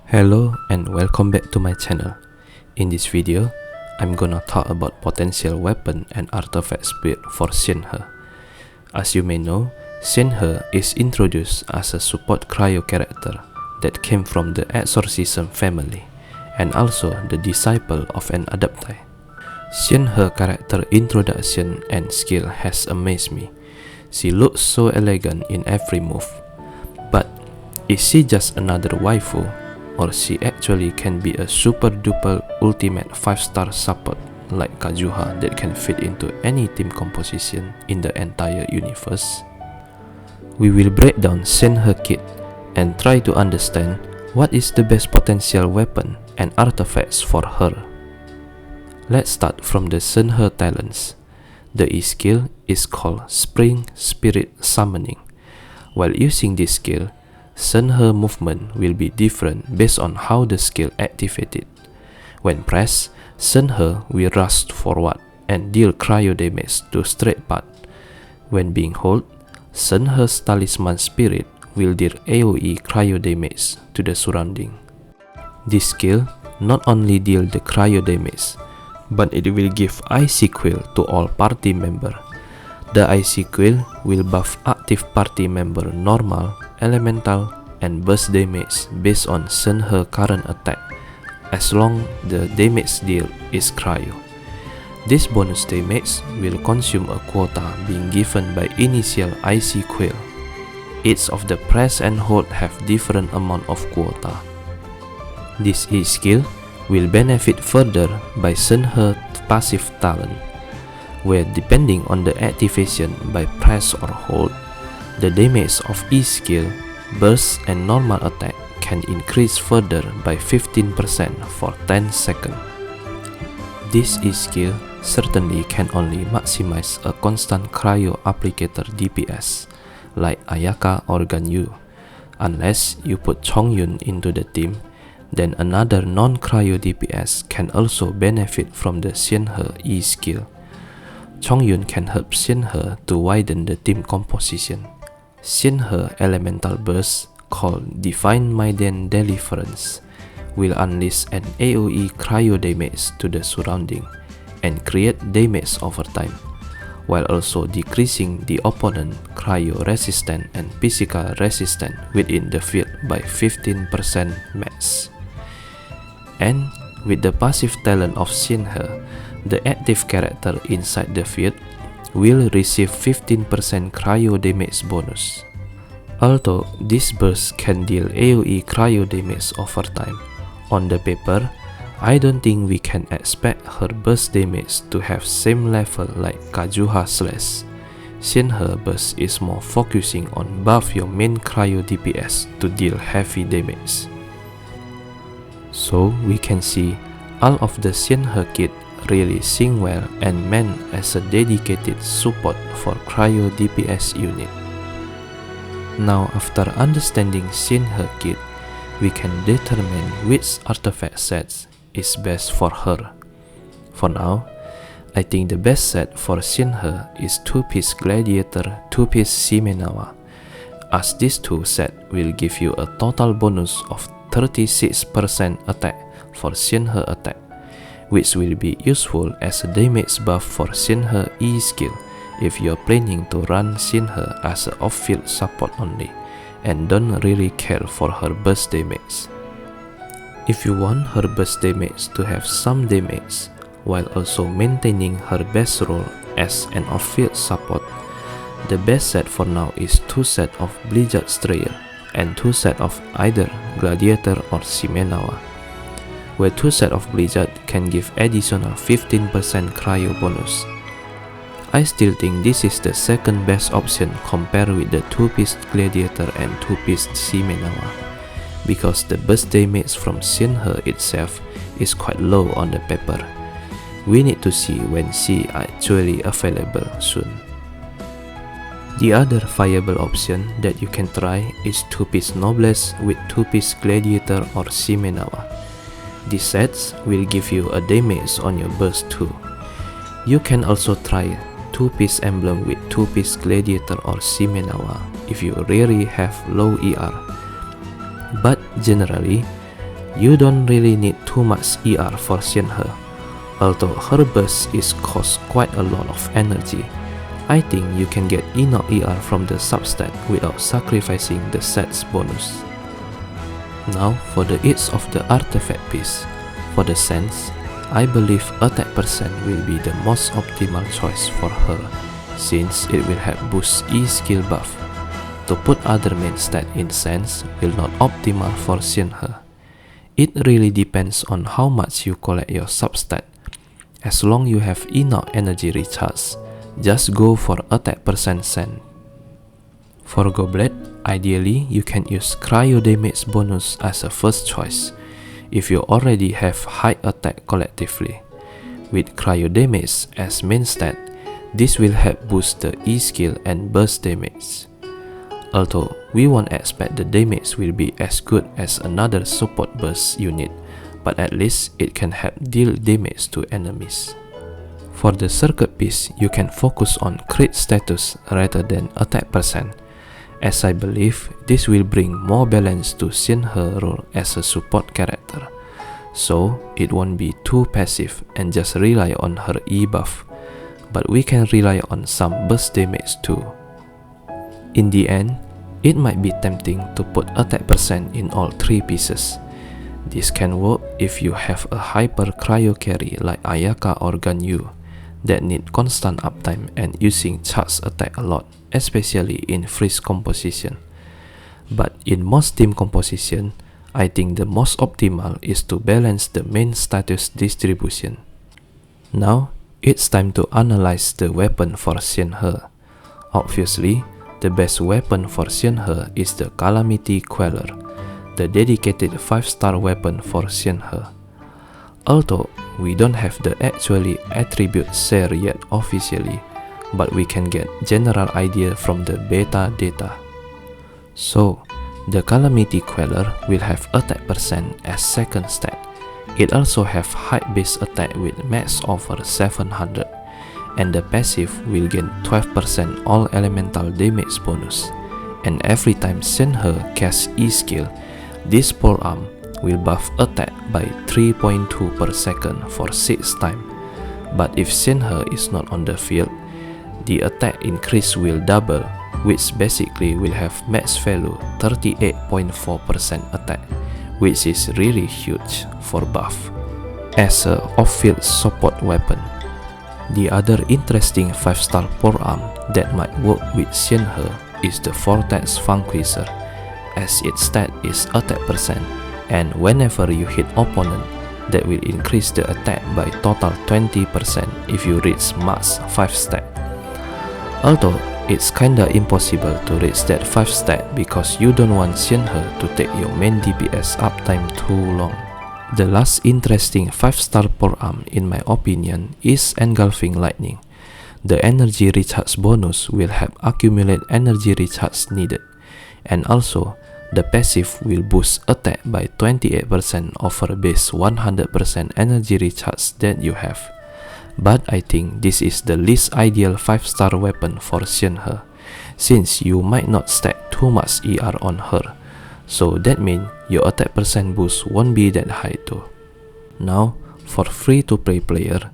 Hello and welcome back to my channel. In this video, I'm gonna talk about potential weapon and artifact build for Shenhe. As you may know, Shenhe is introduced as a support cryo character that came from the exorcism family and also the disciple of an adepti. Shenhe character introduction and skill has amazed me. She looks so elegant in every move. But is she just another waifu, or she actually can be a super duper ultimate 5-star support like Kazuha that can fit into any team composition in the entire universe? We will break down Shenhe kit and try to understand what is the best potential weapon and artifacts for her. Let's start from the Shenhe talents. The E skill is called Spring Spirit Summoning. While using this skill, Shenhe movement will be different based on how the skill activated. When pressed, Shenhe will rush forward and deal cryo damage to straight path. When being held, Shenhe's talisman spirit will deal AoE cryo damage to the surrounding. This skill not only deal the cryo damage, but it will give Icy Quill to all party member. The Icy Quill will buff active party member normal, elemental, and burst damage based on Shenhe current attack, as long the damage deal is cryo. This bonus damage will consume a quota being given by initial Icy Quill. Each of the press and hold have different amount of quota. This E skill will benefit further by Shenhe passive talent, where depending on the activation by press or hold, the damage of E skill, burst and normal attack can increase further by 15% for 10 seconds. This E skill certainly can only maximize a constant cryo applicator DPS like Ayaka or Ganyu. Unless you put Chongyun into the team, then another non-cryo DPS can also benefit from the Shenhe E skill. Chongyun can help Shenhe to widen the team composition. Shenhe elemental burst, called Divine Maiden Deliverance, will unleash an AoE cryo damage to the surrounding and create damage over time, while also decreasing the opponent cryo resistant and physical resistant within the field by 15% max. And with the passive talent of Shenhe, the active character inside the field will receive 15% cryo damage bonus. Although this burst can deal AoE cryo damage over time, on the paper, I don't think we can expect her burst damage to have same level like Kazuha slash. Shenhe burst is more focusing on buff your main cryo DPS to deal heavy damage. So we can see all of the Shenhe kit really sing well and meant as a dedicated support for cryo DPS unit. Now after understanding Shenhe kit, we can determine which artifact sets is best for her. For now, I think the best set for Shenhe is 2-piece Gladiator, 2-piece Shimenawa, as these two sets will give you a total bonus of 36% attack for Shenhe attack, which will be useful as a damage buff for Shenhe E skill if you're planning to run Shenhe as an off-field support only and don't really care for her burst damage. If you want her burst damage to have some damage while also maintaining her best role as an off-field support, the best set for now is 2 sets of Blizzard Strayer and 2 sets of either Gladiator or Shimenawa, where 2 sets of Blizzard can give additional 15% cryo bonus. I still think this is the second best option compared with the 2-piece Gladiator and 2-piece Shimenawa, because the burst damage from Shenhe itself is quite low on the paper. We need to see when she actually available soon. The other viable option that you can try is 2-piece Noblesse with 2-piece Gladiator or Shimenawa. These sets will give you a damage on your burst too. You can also try 2-piece Emblem with 2-piece Gladiator or Shimenawa if you really have low ER. But generally, You don't really need too much ER for Shenhe. Although her burst is cost quite a lot of energy, I think you can get enough ER from the substat without sacrificing the stats bonus. Now for the age of the artifact piece. For the sense, I believe attack percent will be the most optimal choice for her, since it will help boost E skill buff. To put other main stat in sense will not optimal for Shenhe. It really depends on how much you collect your substat. As long you have enough energy recharge, just go for attack percent send. For Goblet, ideally you can use cryo damage bonus as a first choice if you already have high attack collectively. With cryo damage as main stat, this will help boost the E skill and burst damage. Although we won't expect the damage will be as good as another support burst unit, but at least it can help deal damage to enemies. For the circuit piece, you can focus on crit status rather than attack percent, as I believe this will bring more balance to Shenhe role as a support character, so it won't be too passive and just rely on her E buff, but we can rely on some burst damage too. In the end, it might be tempting to put attack percent in all three pieces. This can work if you have a hyper cryo carry like Ayaka or Ganyu that need constant uptime and using charge attack a lot, especially in freeze composition. But in most team composition, I think the most optimal is to balance the main status distribution. Now, it's time to analyze the weapon for Shenhe. Obviously, the best weapon for Shenhe is the Calamity Queller, the dedicated 5-star weapon for Shenhe. Although we don't have the actually attribute share yet officially, but we can get general idea from the beta data. So, the Calamity Queller will have attack percent as second stat. It also have high base attack with max over 700, and the passive will gain 12% all elemental damage bonus. And every time Shenhe casts E skill, this polearm will buff attack by 3.2 per second for 6 times. But if Shenhe is not on the field, the attack increase will double, which basically will have max value 38.4% attack, which is really huge for buff as a off-field support weapon. The other interesting 5-star polearm that might work with Shenhe is the Vortex Vanquisher, as its stat is attack percent, and whenever you hit opponent, that will increase the attack by total 20% if you reach max 5 stat. Although it's kinda impossible to reach that 5 stat because you don't want Shenhe to take your main DPS uptime too long. The last interesting 5-star polearm in my opinion is Engulfing Lightning. The energy recharge bonus will help accumulate energy recharge needed, and also the passive will boost attack by 28% over base 100% energy recharge that you have. But I think this is the least ideal 5-star weapon for Shenhe, since you might not stack too much ER on her, so that means your attack percent boost won't be that high too. Now, for free-to-play player,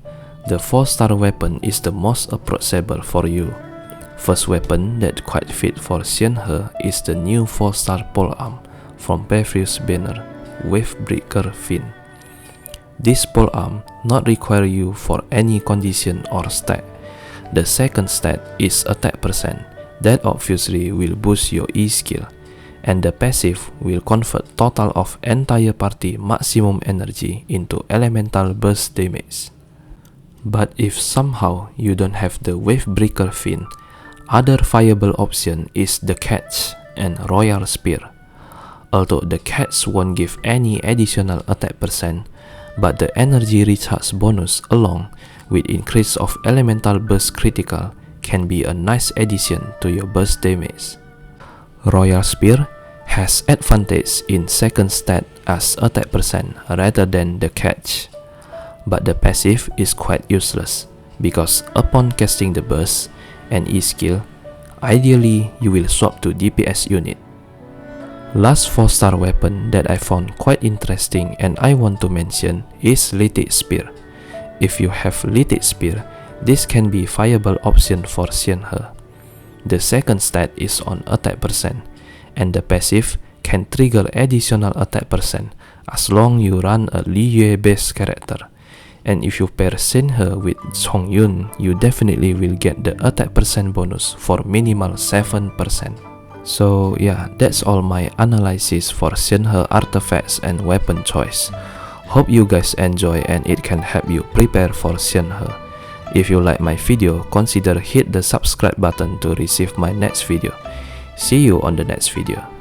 the 4-star weapon is the most approachable for you. First weapon that quite fit for Shenhe is the new 4-star polearm from previous banner, Wavebreaker Fin. This polearm not require you for any condition or stat. The second stat is attack percent, that obviously will boost your E skill, and the passive will convert total of entire party maximum energy into elemental burst damage. But if somehow you don't have the Wavebreaker Fin, other viable option is the Catch and Royal Spear. Although the Catch won't give any additional attack percent, but the energy recharge bonus along with increase of elemental burst critical can be a nice addition to your burst damage. Royal Spear has advantage in second stat as attack percent rather than the Catch, but the passive is quite useless because upon casting the burst and E skill, ideally you will swap to DPS unit. Last 4-star weapon that I found quite interesting and I want to mention is Lithic Spear. If you have Lithic Spear, this can be a viable option for Shenhe. The second stat is on attack percent, and the passive can trigger additional attack percent as long you run a Liyue based character. And if you pair Shenhe with Songyun, you definitely will get the attack percent bonus for minimal 7%. So yeah, that's all my analysis for Shenhe artifacts and weapon choice. Hope you guys enjoy and it can help you prepare for Shenhe. If you like my video, consider hit the subscribe button to receive my next video. See you on the next video.